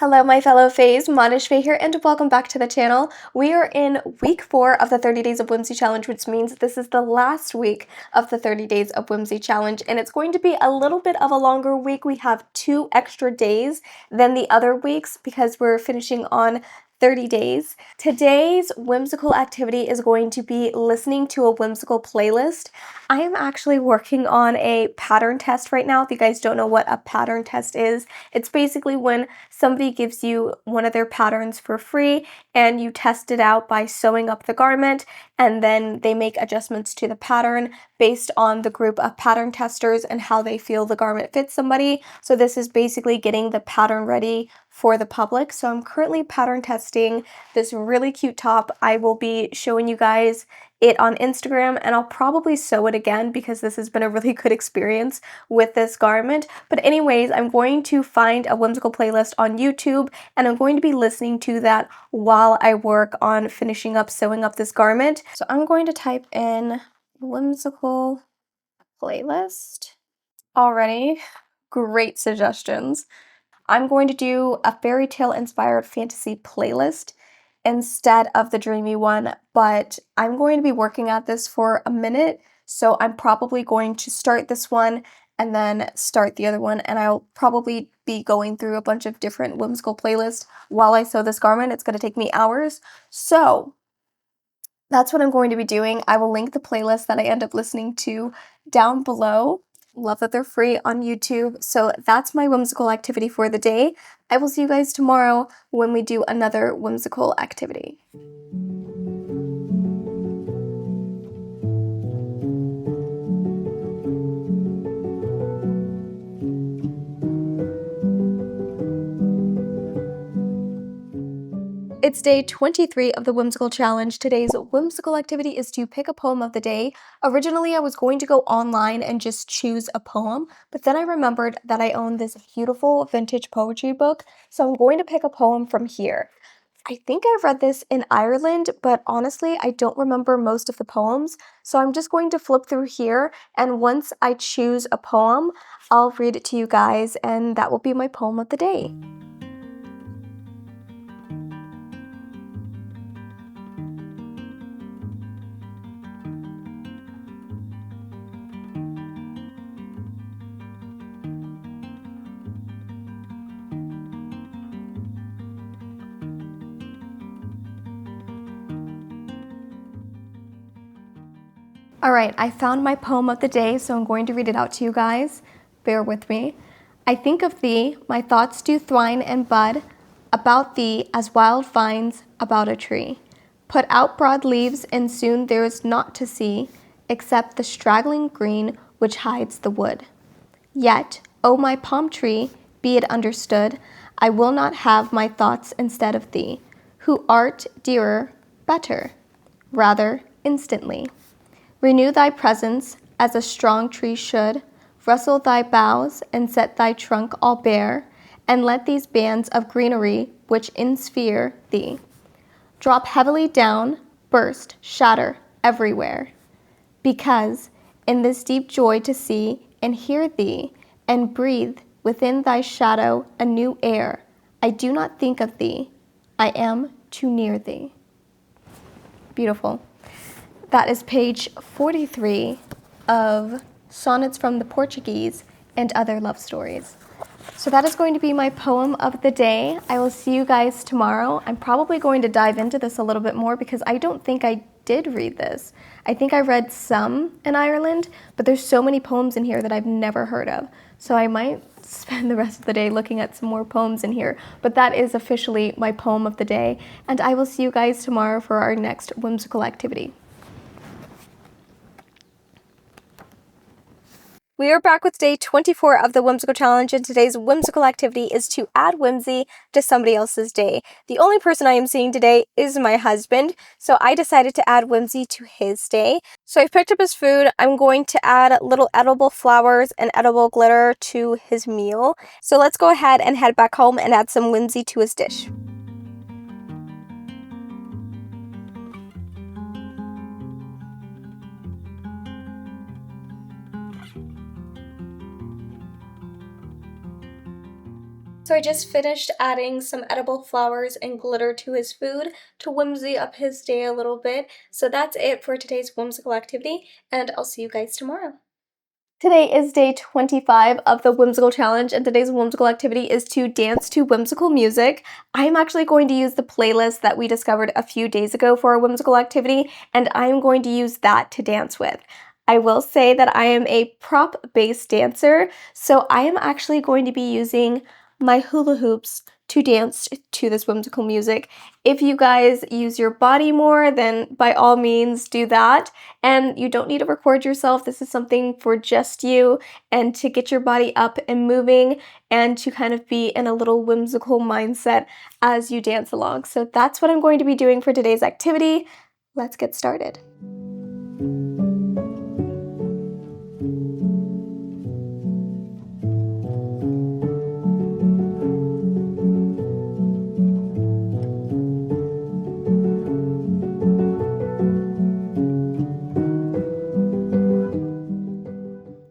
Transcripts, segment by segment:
Hello, my fellow fays, Monish Faye here, and welcome back to the channel. We are in week 4 of the 30 Days of Whimsy Challenge, which means this is the last week of the 30 Days of Whimsy Challenge, and it's going to be a little bit of a longer week. We have 2 extra days than the other weeks because we're finishing on 30 days. Today's whimsical activity is going to be listening to a whimsical playlist. I am actually working on a pattern test right now. If you guys don't know what a pattern test is, it's basically when somebody gives you one of their patterns for free and you test it out by sewing up the garment, and then they make adjustments to the pattern based on the group of pattern testers and how they feel the garment fits somebody. So this is basically getting the pattern ready for the public. So I'm currently pattern testing this really cute top. I will be showing you guys it on Instagram, and I'll probably sew it again because this has been a really good experience with this garment. But anyways, I'm going to find a whimsical playlist on YouTube, and I'm going to be listening to that while I work on finishing up sewing up this garment. So I'm going to type in whimsical playlist. Already, great suggestions. I'm going to do a fairy tale inspired fantasy playlist instead of the dreamy one, but I'm going to be working at this for a minute, so I'm probably going to start this one and then start the other one, and I'll probably be going through a bunch of different whimsical playlists while I sew this garment. It's going to take me hours, so that's what I'm going to be doing. I will link the playlist that I end up listening to down below. Love that they're free on YouTube. So that's my whimsical activity for the day. I will see you guys tomorrow when we do another whimsical activity. It's day 23 of the whimsical challenge. Today's whimsical activity is to pick a poem of the day. Originally, I was going to go online and just choose a poem, but then I remembered that I own this beautiful vintage poetry book, so I'm going to pick a poem from here. I think I've read this in Ireland, but honestly, I don't remember most of the poems, so I'm just going to flip through here, and once I choose a poem, I'll read it to you guys, and that will be my poem of the day. Alright, I found my poem of the day, so I'm going to read it out to you guys. Bear with me. I think of thee, my thoughts do twine and bud about thee as wild vines about a tree. Put out broad leaves, and soon there is naught to see except the straggling green which hides the wood. Yet, O my palm tree, be it understood, I will not have my thoughts instead of thee, who art dearer, better, rather instantly. Renew thy presence as a strong tree should, rustle thy boughs and set thy trunk all bare, and let these bands of greenery which ensphere thee drop heavily down, burst, shatter everywhere. Because in this deep joy to see and hear thee, and breathe within thy shadow a new air, I do not think of thee, I am too near thee. Beautiful. That is page 43 of Sonnets from the Portuguese and Other Love Stories. So that is going to be my poem of the day. I will see you guys tomorrow. I'm probably going to dive into this a little bit more because I don't think I did read this. I think I read some in Ireland, but there's so many poems in here that I've never heard of. So I might spend the rest of the day looking at some more poems in here. But that is officially my poem of the day. And I will see you guys tomorrow for our next whimsical activity. We are back with day 24 of the whimsical challenge, and today's whimsical activity is to add whimsy to somebody else's day. The only person I am seeing today is my husband, so I decided to add whimsy to his day. So I picked up his food. I'm going to add little edible flowers and edible glitter to his meal. So let's go ahead and head back home and add some whimsy to his dish. So So I just finished adding some edible flowers and glitter to his food to whimsy up his day a little bit. So that's it for today's whimsical activity, and I'll see you guys tomorrow. Today is day 25 of the whimsical challenge, and today's whimsical activity is to dance to whimsical music. I'm actually going to use the playlist that we discovered a few days ago for our whimsical activity, and I'm going to use that to dance with. I will say that I am a prop-based dancer, so I am actually going to be using my hula hoops to dance to this whimsical music. If you guys use your body more, then by all means do that. And you don't need to record yourself. This is something for just you and to get your body up and moving and to kind of be in a little whimsical mindset as you dance along. So that's what I'm going to be doing for today's activity. Let's get started.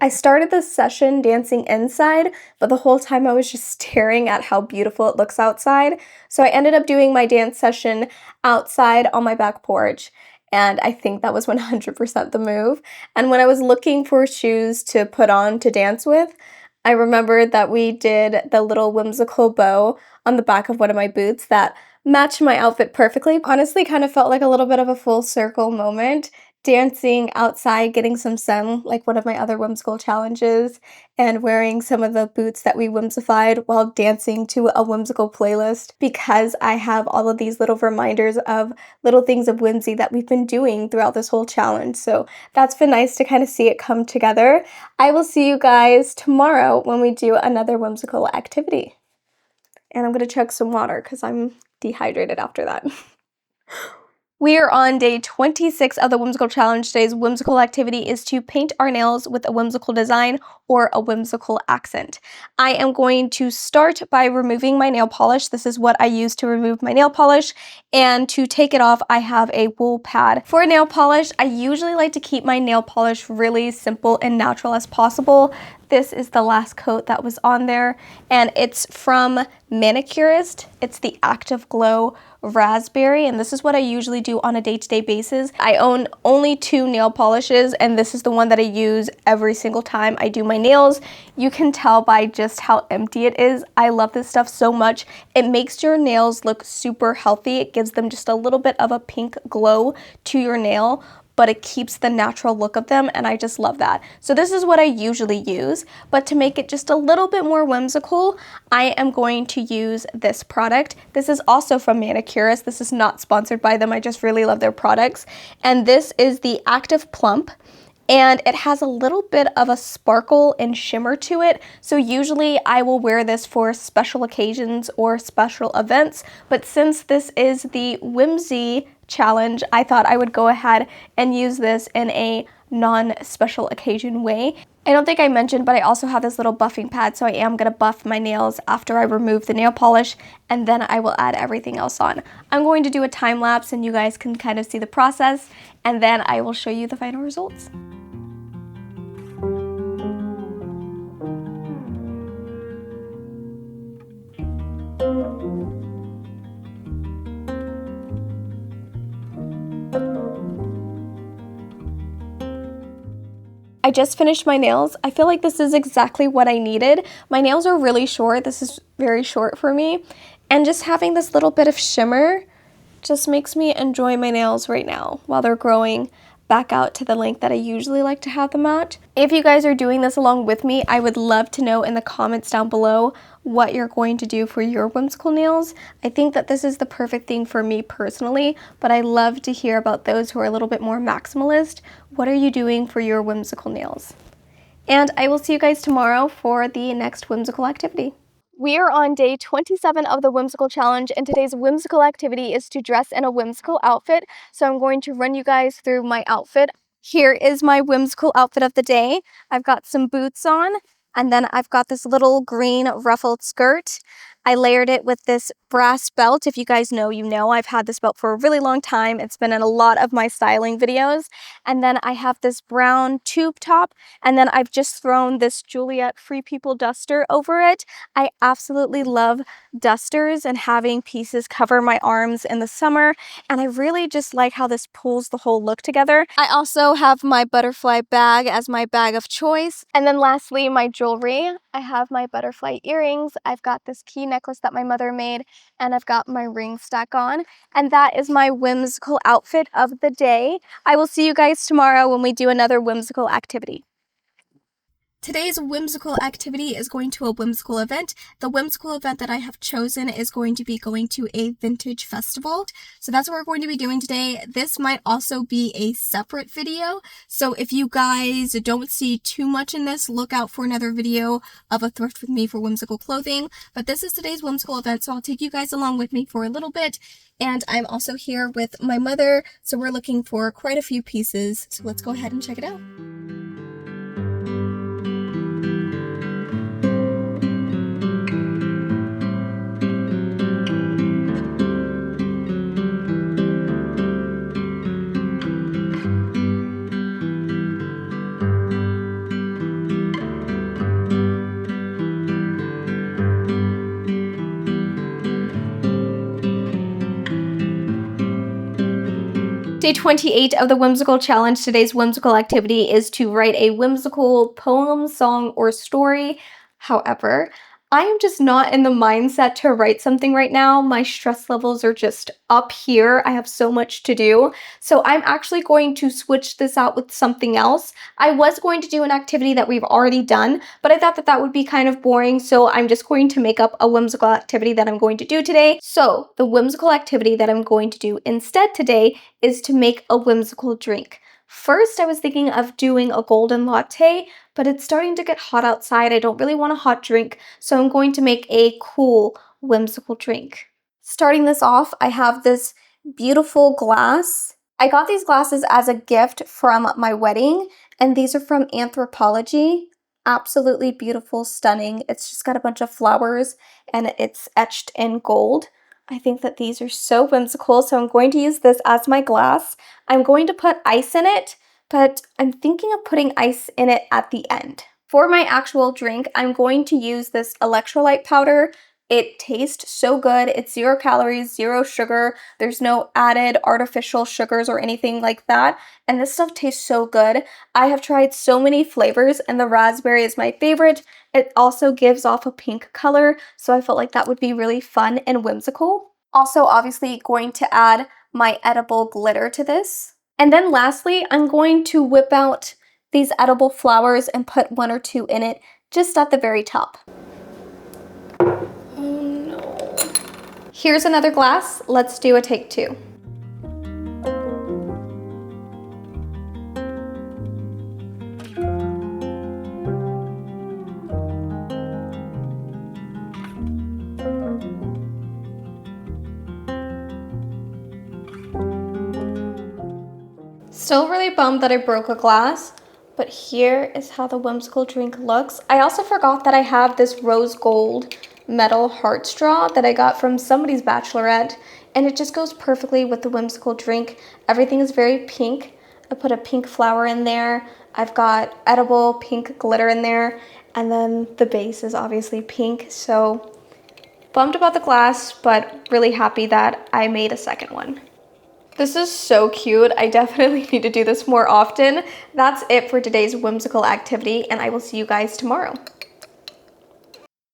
I started this session dancing inside, but the whole time I was just staring at how beautiful it looks outside. So I ended up doing my dance session outside on my back porch, and I think that was 100% the move. And when I was looking for shoes to put on to dance with, I remembered that we did the little whimsical bow on the back of one of my boots that matched my outfit perfectly. Honestly, kind of felt like a little bit of a full circle moment dancing outside, getting some sun, like one of my other whimsical challenges, and wearing some of the boots that we whimsified while dancing to a whimsical playlist because I have all of these little reminders of little things of whimsy that we've been doing throughout this whole challenge. So that's been nice to kind of see it come together. I will see you guys tomorrow when we do another whimsical activity. And I'm going to chug some water because I'm dehydrated after that. We are on day 26 of the whimsical challenge. Today's whimsical activity is to paint our nails with a whimsical design or a whimsical accent. I am going to start by removing my nail polish. This is what I use to remove my nail polish, and to take it off I have a wool pad. For nail polish, I usually like to keep my nail polish really simple and natural as possible. This is the last coat that was on there, and it's from Manicurist. It's the Active Glow Raspberry, and this is what I usually do on a day-to-day basis. I own only 2 nail polishes, and this is the one that I use every single time I do my nails. You can tell by just how empty it is. I love this stuff so much. It makes your nails look super healthy. It gives them just a little bit of a pink glow to your nail, but it keeps the natural look of them, and I just love that. So this is what I usually use, but to make it just a little bit more whimsical, I am going to use this product. This is also from Manicurist. This is not sponsored by them. I just really love their products. And this is the Active Plump, and it has a little bit of a sparkle and shimmer to it. So usually I will wear this for special occasions or special events, but since this is the whimsy challenge, I thought I would go ahead and use this in a non-special occasion way. I don't think I mentioned, but I also have this little buffing pad, so I am going to buff my nails after I remove the nail polish, and then I will add everything else on. I'm going to do a time lapse, and you guys can kind of see the process, and then I will show you the final results. I just finished my nails. I feel like this is exactly what I needed. My nails are really short. This is very short for me. And just having this little bit of shimmer just makes me enjoy my nails right now while they're growing back out to the length that I usually like to have them at. If you guys are doing this along with me, I would love to know in the comments down below what you're going to do for your whimsical nails. I think that this is the perfect thing for me personally, but I love to hear about those who are a little bit more maximalist. What are you doing for your whimsical nails? And I will see you guys tomorrow for the next whimsical activity. We are on day 27 of the whimsical challenge, and today's whimsical activity is to dress in a whimsical outfit. So I'm going to run you guys through my outfit. Here is my whimsical outfit of the day. I've got some boots on, and then I've got this little green ruffled skirt. I layered it with this brass belt. If you guys know, you know. I've had this belt for a really long time. It's been in a lot of my styling videos. And then I have this brown tube top, and then I've just thrown this Juliet Free People duster over it. I absolutely love dusters and having pieces cover my arms in the summer, and I really just like how this pulls the whole look together. I also have my butterfly bag as my bag of choice. And then lastly, my jewelry. I have my butterfly earrings. I've got this key necklace that my mother made, and I've got my ring stack on. And that is my whimsical outfit of the day. I will see you guys tomorrow when we do another whimsical activity. Today's whimsical activity is going to a whimsical event. The whimsical event that I have chosen is going to be going to a vintage festival. So that's what we're going to be doing today. This might also be a separate video. So if you guys don't see too much in this, look out for another video of a thrift with me for whimsical clothing. But this is today's whimsical event, so I'll take you guys along with me for a little bit. And I'm also here with my mother, so we're looking for quite a few pieces. So let's go ahead and check it out. Day 28 of the Whimsical Challenge. Today's whimsical activity is to write a whimsical poem, song, or story. However, I am just not in the mindset to write something right now. My stress levels are just up here. I have so much to do. So I'm actually going to switch this out with something else. I was going to do an activity that we've already done, but I thought that that would be kind of boring. So I'm just going to make up a whimsical activity that I'm going to do today. So the whimsical activity that I'm going to do instead today is to make a whimsical drink. First, I was thinking of doing a golden latte, but it's starting to get hot outside. I don't really want a hot drink, so I'm going to make a cool, whimsical drink. Starting this off, I have this beautiful glass. I got these glasses as a gift from my wedding, and these are from Anthropology. Absolutely beautiful, stunning. It's just got a bunch of flowers, and it's etched in gold. I think that these are so whimsical, so I'm going to use this as my glass. I'm going to put ice in it, but I'm thinking of putting ice in it at the end. For my actual drink, I'm going to use this electrolyte powder. It tastes so good. It's 0 calories, 0 sugar. There's no added artificial sugars or anything like that. And this stuff tastes so good. I have tried so many flavors, and the raspberry is my favorite. It also gives off a pink color, so I felt like that would be really fun and whimsical. Also, obviously, going to add my edible glitter to this. And then lastly, I'm going to whip out these edible flowers and put 1 or 2 in it, just at the very top. Oh no. Here's another glass. Let's do a take 2. Still really bummed that I broke a glass, but here is how the whimsical drink looks. I also forgot that I have this rose gold metal heart straw that I got from somebody's bachelorette, and it just goes perfectly with the whimsical drink. Everything is very pink. I put a pink flower in there. I've got edible pink glitter in there, and then the base is obviously pink, so bummed about the glass, but really happy that I made a second one. This is so cute. I definitely need to do this more often. That's it for today's whimsical activity, and I will see you guys tomorrow.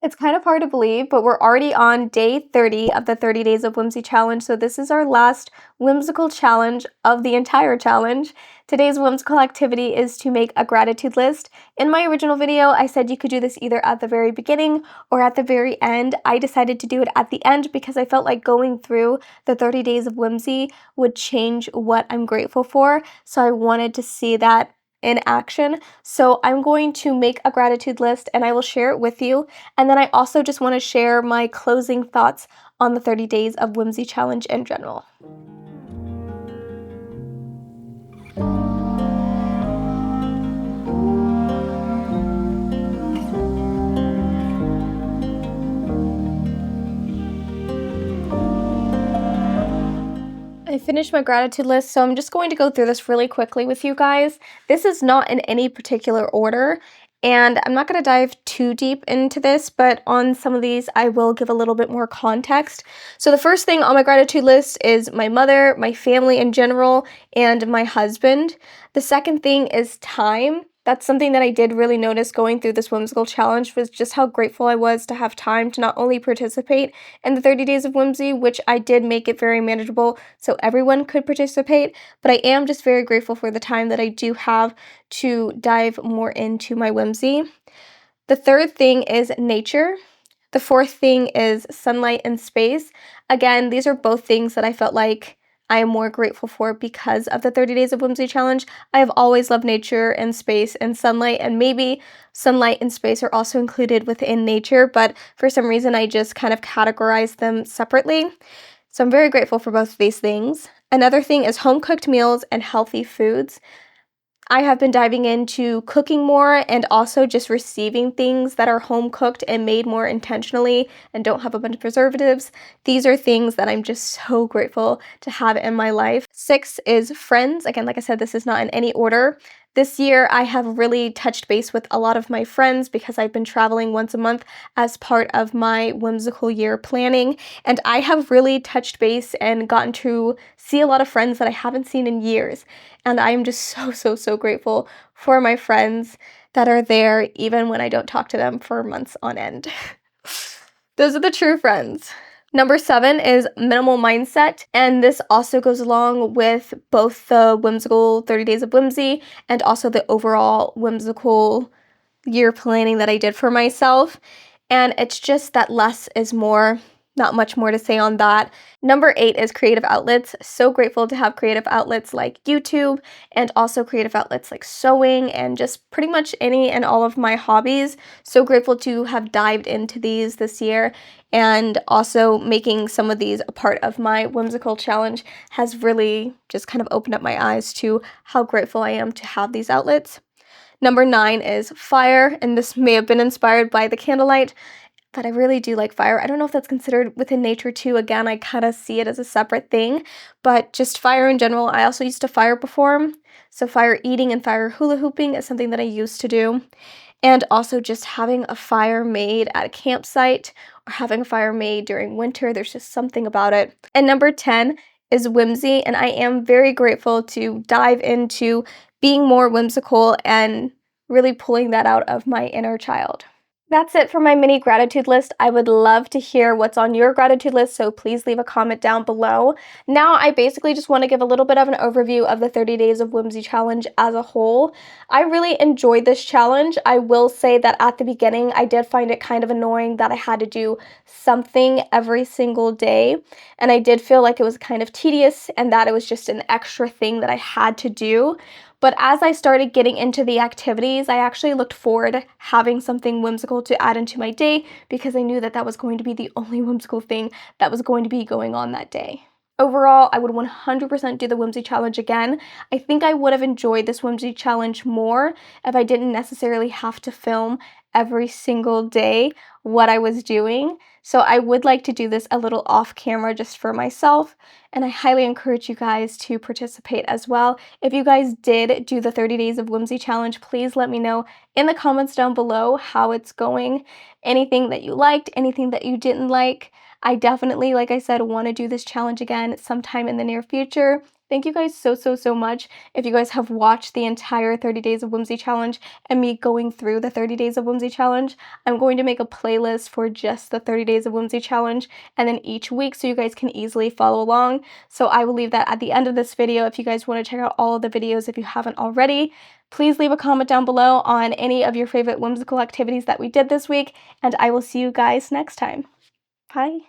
It's kind of hard to believe, but we're already on day 30 of the 30 Days of Whimsy challenge, so this is our last whimsical challenge of the entire challenge. Today's whimsical activity is to make a gratitude list. In my original video, I said you could do this either at the very beginning or at the very end. I decided to do it at the end because I felt like going through the 30 Days of Whimsy would change what I'm grateful for, so I wanted to see that in action. So I'm going to make a gratitude list and I will share it with you. And then I also just want to share my closing thoughts on the 30 Days of Whimsy challenge in general. I finished my gratitude list, so I'm just going to go through this really quickly with you guys. This is not in any particular order, and I'm not going to dive too deep into this, but on some of these, I will give a little bit more context. So the first thing on my gratitude list is my mother, my family in general, and my husband. The second thing is time. That's something that I did really notice going through this whimsical challenge, was just how grateful I was to have time to not only participate in the 30 days of whimsy, which I did make it very manageable so everyone could participate, but I am just very grateful for the time that I do have to dive more into my whimsy. The third thing is nature. The fourth thing is sunlight and space. Again, these are both things that I felt like I am more grateful for because of the 30 Days of Whimsy challenge. I have always loved nature and space and sunlight, and maybe sunlight and space are also included within nature, but for some reason I just kind of categorized them separately. So I'm very grateful for both of these things. Another thing is home-cooked meals and healthy foods. I have been diving into cooking more and also just receiving things that are home cooked and made more intentionally and don't have a bunch of preservatives. These are things that I'm just so grateful to have in my life. 6 is friends. Again, like I said, this is not in any order. This year, I have really touched base with a lot of my friends because I've been traveling once a month as part of my whimsical year planning, and I have really touched base and gotten to see a lot of friends that I haven't seen in years. And I'm just so grateful for my friends that are there even when I don't talk to them for months on end. Those are the true friends. Number 7 is minimal mindset, and this also goes along with both the whimsical 30 Days of Whimsy and also the overall whimsical year planning that I did for myself. And it's just that less is more. Not much more to say on that. Number 8 is creative outlets. So grateful to have creative outlets like YouTube and also creative outlets like sewing and just pretty much any and all of my hobbies. So grateful to have dived into these this year, and also making some of these a part of my whimsical challenge has really just kind of opened up my eyes to how grateful I am to have these outlets. Number 9 is fire, and this may have been inspired by the candlelight, but I really do like fire. I don't know if that's considered within nature too. Again, I kind of see it as a separate thing, but just fire in general. I also used to fire perform, so fire eating and fire hula hooping is something that I used to do. And also just having a fire made at a campsite or having a fire made during winter, there's just something about it. And number 10 is whimsy, and I am very grateful to dive into being more whimsical and really pulling that out of my inner child. That's it for my mini gratitude list. I would love to hear what's on your gratitude list, so please leave a comment down below. Now, I basically just want to give a little bit of an overview of the 30 Days of Whimsy challenge as a whole. I really enjoyed this challenge. I will say that at the beginning, I did find it kind of annoying that I had to do something every single day, and I did feel like it was kind of tedious and that it was just an extra thing that I had to do. But as I started getting into the activities, I actually looked forward to having something whimsical to add into my day because I knew that that was going to be the only whimsical thing that was going to be going on that day. Overall, I would 100% do the whimsy challenge again. I think I would have enjoyed this whimsy challenge more if I didn't necessarily have to film every single day what I was doing. So I would like to do this a little off camera just for myself, and I highly encourage you guys to participate as well. If you guys did do the 30 Days of Whimsy challenge, please let me know in the comments down below how it's going. Anything that you liked, anything that you didn't like. I definitely, like I said, want to do this challenge again sometime in the near future. Thank you guys so much. If you guys have watched the entire 30 Days of Whimsy challenge and me going through the 30 Days of Whimsy challenge, I'm going to make a playlist for just the 30 Days of Whimsy challenge and then each week so you guys can easily follow along. So I will leave that at the end of this video if you guys want to check out all of the videos if you haven't already. Please leave a comment down below on any of your favorite whimsical activities that we did this week, and I will see you guys next time. Bye.